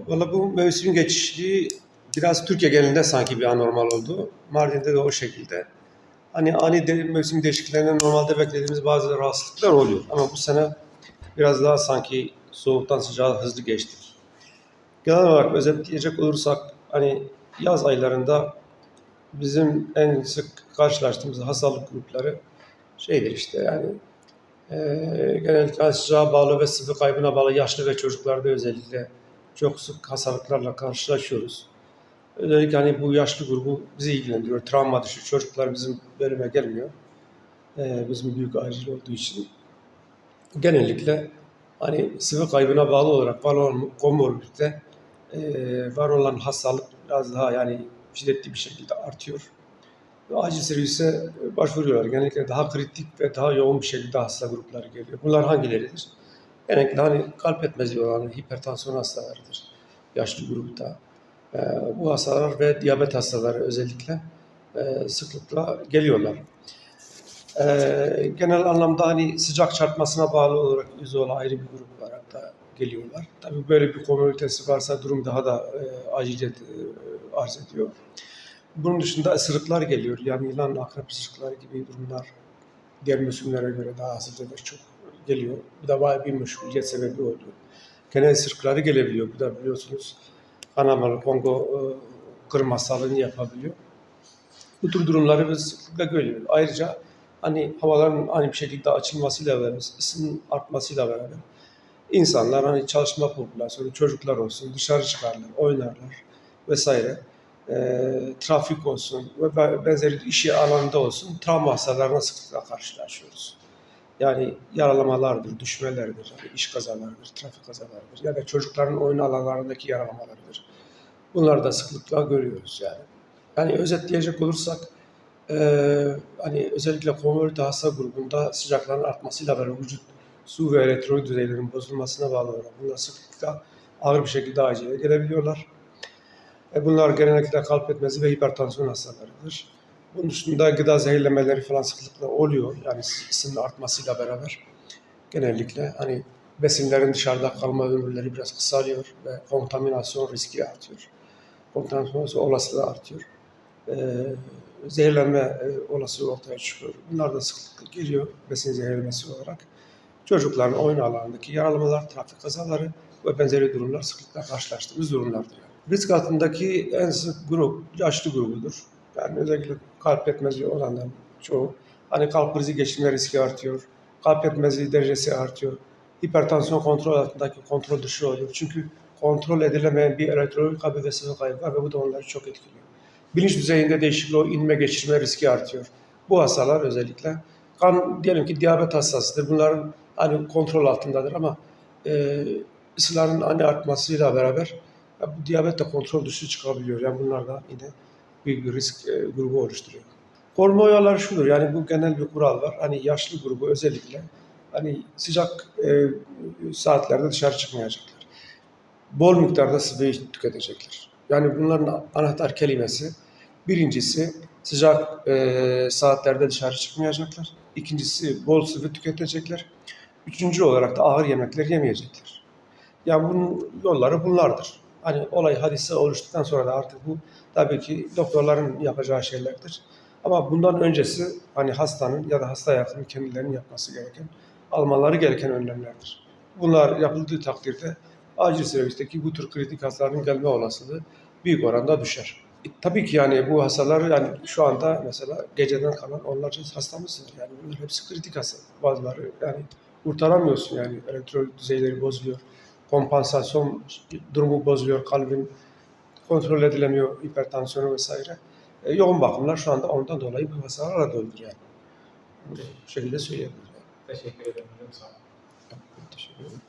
Valla bu mevsim geçişi biraz Türkiye genelinde sanki bir anormal oldu. Mardin'de de o şekilde. Hani mevsim değişikliklerinde normalde beklediğimiz bazı rahatsızlıklar oluyor. Ama bu sene biraz daha sanki soğuktan sıcağa hızlı geçtik. Genel olarak özetleyecek olursak hani yaz aylarında bizim en sık karşılaştığımız hastalık grupları şeydir işte yani genellikle sıcağa bağlı ve sıvı kaybına bağlı yaşlı ve çocuklarda özellikle çok sık hastalıklarla karşılaşıyoruz. Özellikle hani bu yaşlı grubu bizi ilgilendiriyor. Travma dışı çocuklar bizim bölüme gelmiyor. Bizim büyük acil olduğu için. Genellikle hani sıvı kaybına bağlı olarak var olan komorbidite var olan hastalık biraz daha yani şiddetli bir şekilde artıyor. Ve acil servise başvuruyorlar. Genellikle daha kritik ve daha yoğun bir şekilde hasta grupları geliyor. Bunlar hangileridir? Genellikle hani kalp yetmezliği olan hipertansiyon hastalarıdır. Yaşlı grupta. Bu hastalar ve diyabet hastaları özellikle sıklıkla geliyorlar. Genel anlamda hani sıcak çarpmasına bağlı olarak %10 ayrı bir grup olarak da geliyorlar. Tabii böyle bir komünitesi varsa durum daha da aciliyet arz ediyor. Bunun dışında ısırıklar geliyor. Yani yılan, akrep ısırıkları gibi durumlar diğer mevsimlere göre daha az ve çok geliyor. Bu da bayağı bir meşguliyet sebebi oluyor. Genel ısırıkları gelebiliyor. Bu da biliyorsunuz kanamalı Kongo kırım hastalığını yapabiliyor. Bu tür durumları biz sıklıkla görüyoruz. Ayrıca hani havaların aynı bir şekilde açılmasıyla beraber, ısının artmasıyla beraber insanlar hani çalışma popülasyonu, çocuklar olsun, dışarı çıkarlar, oynarlar vesaire. Trafik olsun ve benzeri iş alanında olsun travma hastalarına sıklıkla karşılaşıyoruz. Yani yaralamalardır, düşmelerdir, yani iş kazalarıdır, trafik kazalarıdır ya da çocukların oyun alanlarındaki yaralamalarıdır. Bunları da sıklıkla görüyoruz yani. Yani özetleyecek olursak hani özellikle komorbid hasta grubunda sıcakların artmasıyla beraber vücut su ve elektrolit düzeylerinin bozulmasına bağlı olarak bunlar sıklıkla ağır bir şekilde acile gelebiliyorlar. Bunlar genellikle kalp yetmezliği ve hipertansiyon hastalarıdır. Bunun dışında gıda zehirlemeleri falan sıklıkla oluyor. Yani ısının artmasıyla beraber genellikle hani besinlerin dışarıda kalma ömürleri biraz kısalıyor ve kontaminasyon riski artıyor. Kontaminasyon olasılığı artıyor. Zehirlenme olasılığı ortaya çıkıyor. Bunlar da sıklıkla geliyor besin zehirlemesi olarak. Çocukların oyun alanındaki yaralamalar, trafik kazaları ve benzeri durumlar sıklıkla karşılaştığımız durumlardır. Yani. Risk altındaki en sık grup yaşlı grubudur. Yani özellikle kalp yetmezliği olanların çoğu. Hani kalp krizi geçirme riski artıyor. Kalp yetmezliği derecesi artıyor. Hipertansiyon kontrol altındaki kontrol dışı oluyor. Çünkü kontrol edilemeyen bir elektrolit kaybı ve sıvı kaybı var ve bu da onları çok etkiliyor. Bilinç düzeyinde değişiklik, o inme geçirme riski artıyor. Bu hastalar özellikle diyelim ki diyabet hastasıdır. Bunların hani kontrol altındadır ama ısıların hani artmasıyla beraber bu diyabet de kontrol dışı çıkabiliyor. Yani bunlar da yine büyük bir risk grubu oluşturuyor. Koruma oyaları şudur, yani bu genel bir kural var. Hani yaşlı grubu özellikle hani sıcak saatlerde dışarı çıkmayacaklar. Bol miktarda sıvıyı tüketecekler. Yani bunların anahtar kelimesi birincisi sıcak saatlerde dışarı çıkmayacaklar. İkincisi bol sıvı tüketecekler. Üçüncü olarak da ağır yemekler yemeyecekler. Yani bunun yolları bunlardır. Hani olay hadise oluştuktan sonra da artık bu tabii ki doktorların yapacağı şeylerdir. Ama bundan öncesi hani hastanın ya da hasta yakını kendilerinin yapması gereken, almaları gereken önlemlerdir. Bunlar yapıldığı takdirde acil servisteki bu tür kritik hastaların gelme olasılığı büyük oranda düşer. Tabii ki yani bu hastalar yani şu anda mesela geceden kalan onlarca hastamız var. Yani bunlar hepsi kritik hasta. Bazıları yani kurtaramıyorsun yani elektrolit düzeyleri bozuluyor. Kompansasyon durumu bozuluyor, kalbin kontrol edilemiyor, hipertansiyonu vesaire. Yoğun bakımlar şu anda ondan dolayı bu hastalarla doludur yani. Bu şekilde söyleyebiliriz. Teşekkür ederim. Sağ olun. Teşekkür ederim.